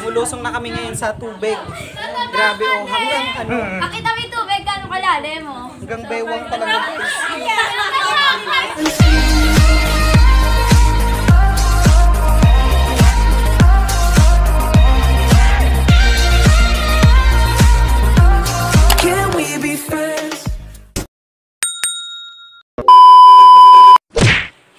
Lumulusong na kami ngayon sa tubig. Grabe oh, hanggang ano. Nakita mo yung tubig, gano'ng kalalim mo? Hanggang baywang talaga. Can we be friends?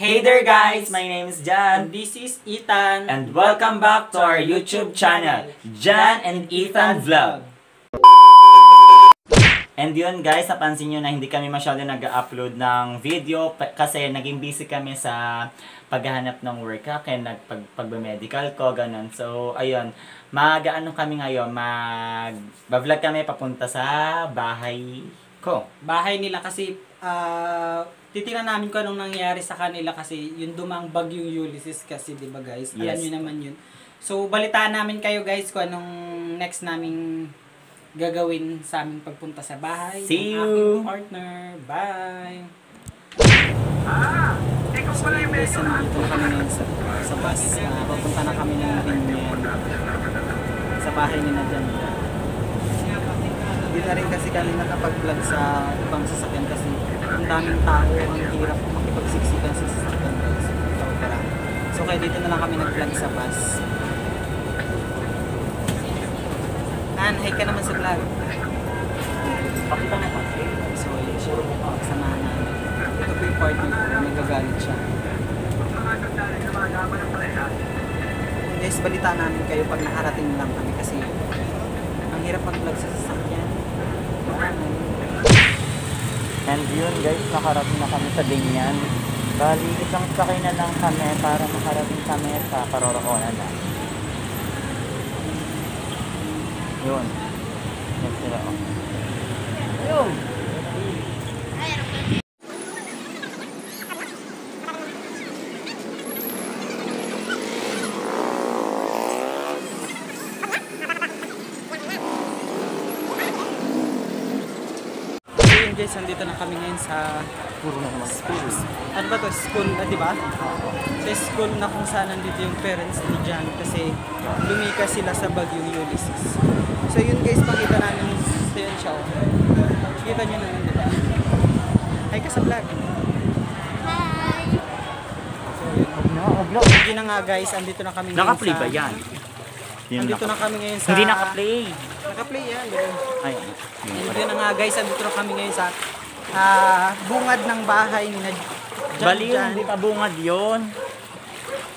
Hey there guys! My name is Jan. This is Ethan. And welcome back to our YouTube channel, Jan and Ethan Vlog. And yun guys, napansin nyo na hindi kami masyado nag-upload ng video kasi naging busy kami sa paghahanap ng work kaya pag-medical ko, ganun. So, ayun, mag-ano kami ngayon, mag-vlog kami papunta sa bahay ko. Bahay nila kasi titingnan namin kung anong nangyari sa kanila kasi yung dumang bagyong Ulysses kasi, di ba guys? Alam Yes. nyo naman yun. So, balitaan namin kayo guys kung anong next naming gagawin sa aming pagpunta sa bahay. See ng you! aking partner. Bye! So, yun guys, nandito na kami ngayon sa bus. Papunta na kami ng Binyan. Sa bahay ni Nadyan. Hindi na rin kasi kami nakapag-vlog sa ibang sasakyan kasi ang daming tao, ang hirap makipagsiksikan sa sasakyan guys. So kaya dito na lang kami nag-vlog sa bus. An, hi ka naman sa vlog. Pakita mo kasi. So yun siya, kasamahan namin. Ito po yung partner ko, nagagalit siya. Guys, balita namin kayo pag nakarating lang kami kasi ang hirap mag-vlog sa sasakyan. And yun guys, nakarating na kami sa Binyan. Bali, isang sakay na lang kami para makarating kami sa Paroroonan na. Yun. Yan sila oh. Yun! Guys, nandito na kami ngayon sa Puro na naman school. Ano ba to? School, di ba? Sa school na kung saan nandito yung parents ni Jan kasi lumikas sila sa bagyong Ulysses. So yun guys, pakita namin sa yun siya. Kita nyo na nandito. Hi ka sa vlog. Hi! So yun. Yun na nga guys, andito na kami ngayon Naka-play sa... ba yan? Andito na kami ngayon sa... Hindi naka-play. Naka-play yan. Yun. Ay, Yun na nga guys, andito na kami ngayon sa bungad ng bahay ni Jan. Baliw, hindi pa bungad yun.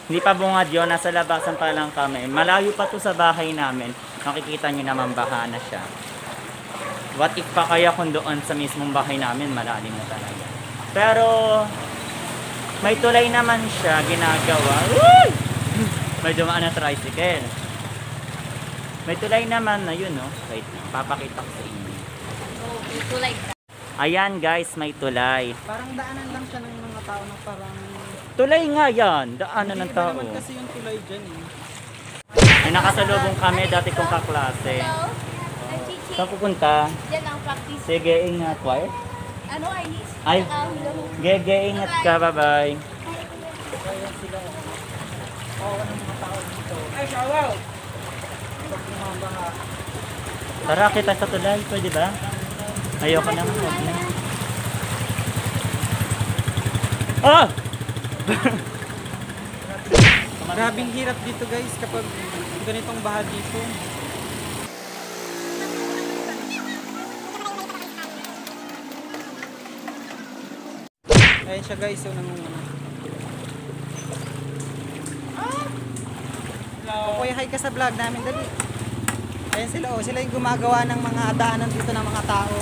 Hindi pa bungad yun. Nasa labasan pa lang kami. Malayo pa to sa bahay namin. Makikita nyo naman baha na siya. What if pa kaya kung doon sa mismong bahay namin, malalim na talaga. Pero, may tulay naman siya ginagawa. Uy! May dumaan na tricycle. May tulay naman na yun, no? Wait, papakita ko sa inyo. Ito like that. Ayan guys, may tulay. Parang daanan lang siya ng mga tao na parang... Tulay nga yan, daanan ng Iba tao. naman kasi yung tulay dyan eh. May nakasalubong kami dati kong kaklase. Hello? I'm Chichi. Saan pupunta? Diyan ang practice. Sige, ingat. Why? Ano, Irish? Ay. Hello. Gege, ingat ka. Bye-bye. Kaya sila oh, ng mga tao dito. Ay, shawaw! Pag bumabaha. Tara, kita sa tulay. Pwede ba? Ayoko naman. Huwag na. Ah! Grabing hirap dito guys kapag ganitong baha dito. Ayan siya guys, so nangunguna. Okay, hi ka sa vlog namin, dali. Ayan sila, oh, sila yung gumagawa ng mga daanan dito ng mga tao.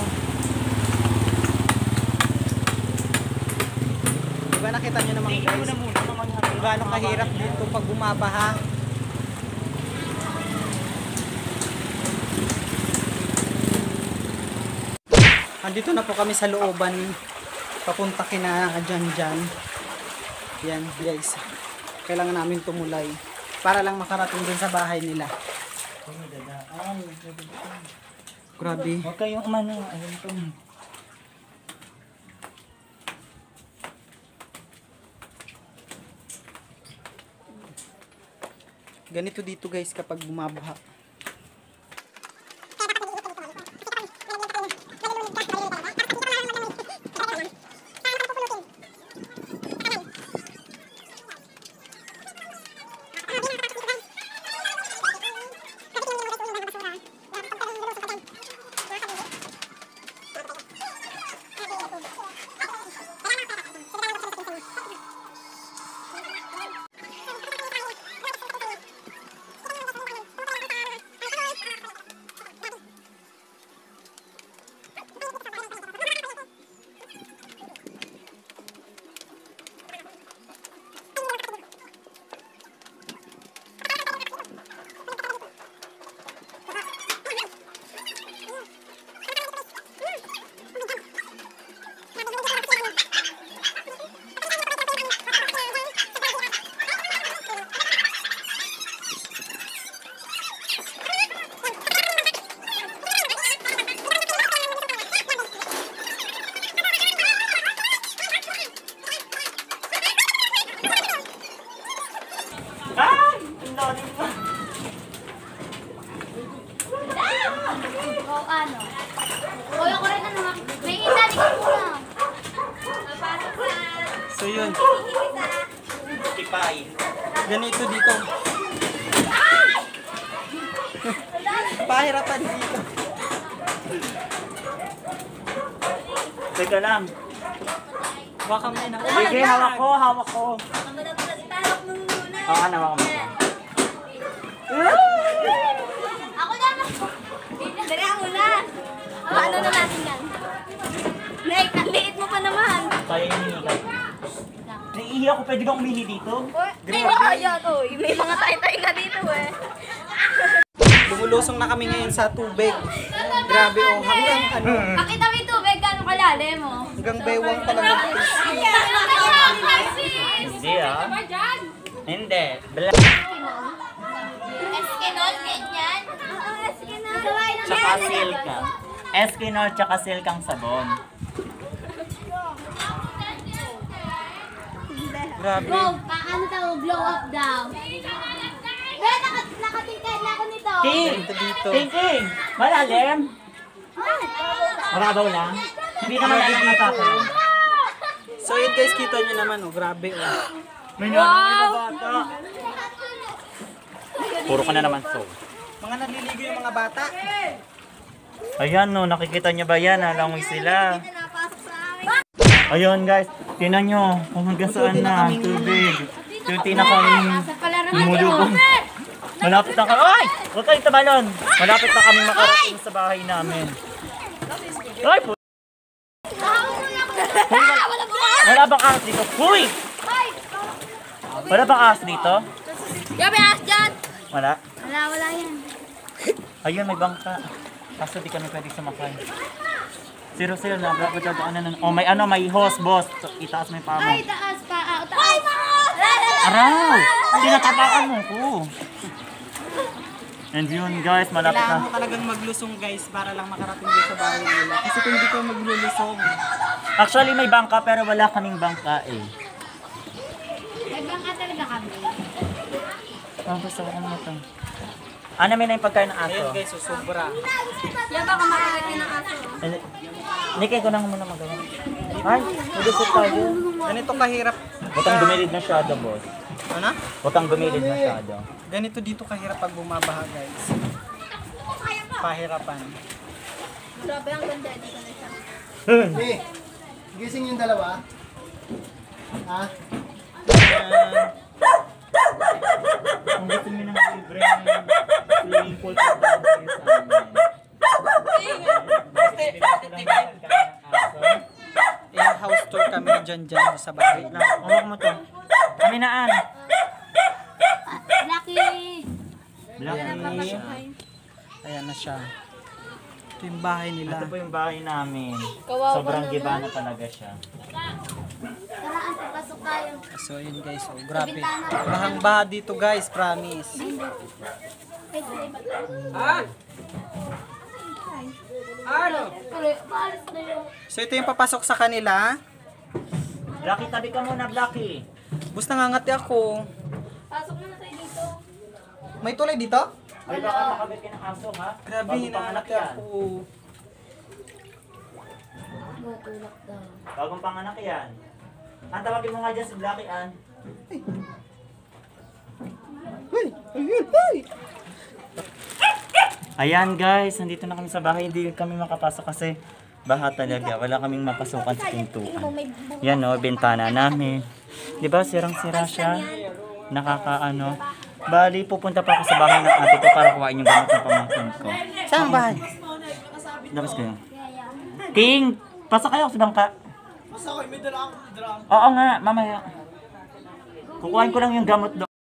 Diba nakita nyo naman guys, kung gaano kahirap dito pag bumabaha. Andito na po kami sa looban, papunta kina Jan. Yan guys, kailangan namin tumulay para lang makarating din sa bahay nila. Grabe. Huwag kayong umano. Ayun to. Ganito dito guys kapag bumabaha. O ano? Kuya ko rin ano. May isa, di ko muna. So yun, Tipay. ganito dito. Pahirapan dito. Teka lang. Baka may na. Sige, hawak ko, hawak ko. Itarok mo muna. Oo, hawak mo. Ako naman. Dali ako na. Ano na natin yan? Nay, ang liit mo pa naman. Kaya yung hinikay. Naiihi ako, pwede bang umihi dito? May mga yan, oy. May mga tayo-tayo nga dito eh. Lumulusong na kami ngayon sa tubig. Grabe oh, hanggang ano, Pakita mo yung tubig, gano'ng kalalim mo. hanggang bewang talaga. Hindi ah. Hindi. Black. Eskinol, ganyan. Oo, eskinol. Tsaka silka. Eskinol tsaka silkang sabon. Grabe. Ano tawag? Glow up daw. Pero nakatingkad na ako nito. Ting! Ganito dito. Ting! Ting! Malalim? Marabaw lang? Hindi naman lang natatay. So yun guys, kita nyo naman oh, grabe oh. May nanay na bata. Puro ka na naman so. Mga naliligo yung mga bata. Ayan no, nakikita nyo ba yan? Alangoy sila. Napasok sa amin. Ayun guys, tinan nyo kung hanggang saan na ang tubig. Tuti na kaming lumulubog. Malapit na kami. Ay! Huwag kayong tabalon. Malapit na kaming makarating sa bahay namin. Ay! Wala bang ahas dito? Huy! Wala bang ahas dito? Gabi, as dyan. Wala. Wala yan. Ayun, may bangka. Kaso di kami pwede sumakay. Zero na. Bago dadaanan na. Oh, may ano, may hose, boss. So, itaas mo yung paa mo. Ay, taas pa. Taas. Araw! Tinatapakan mo ko. And yun guys, malapit Kailangan mo na. talagang maglusong guys para lang makarating doon sa bahay nila. Kasi kung hindi ka maglulusong, Actually, may bangka pero wala kaming bangka eh. May bangka talaga kami. Oh, gusto ko kung ito. Ano may na yung pagkain ng aso? ayun guys, so sobra. Yan baka makakatin ng aso. Nikay ko na muna magawa. Ay, nagusot tayo. Ganito kahirap. Huwag kang gumilid masyado, boss. Ano? Huwag kang gumilid masyado. Ganito dito kahirap pag bumabaha guys. Pahirapan. Grabe, ang ganda dito na siya. Eh, gising yung dalawa? Ha? Kung gusto nyo ng libre swimming pool sa amin. Eh, house tour kami dyan sa bahay. Hawak mo to. Kami naan. Lucky! Black. Ayan na siya. Ito yung bahay nila. Ito po yung bahay namin. Kawawa Sobrang naman. giba na talaga siya. Tara, papasok tayo. So yun guys, oh, grabe. Bahang baha dito guys, promise. Paalis na yun. So ito yung papasok sa kanila. Blacky, tabi ka muna, Blacky. Bus nangangati ako. Pasok na tayo dito. May tulay dito? Ay, baka makabit ka ng aso, ha? Grabe, Bagong panganak hinahanap yan. ako. Tutulak daw. Bagong panganak yan. Ang tawagin mo nga dyan si Blackie Ann. Uy! Ayun! Uy! Ayan guys, nandito na kami sa bahay. Hindi kami makapasok kasi baha talaga. Wala kaming mapasukan sa pintuan. Yan o, bintana namin. Di ba, sirang-sira siya. Nakakaano. Bali, pupunta pa ako sa bahay ng ate ko para kuhain yung gamot ng pamangkin ko. Saan ba? Labas kayo. King, pasok kayo sa bangka. Basta ako, may dala akong drum. Oo nga, mamaya. Kukuhain ko lang yung gamot doon.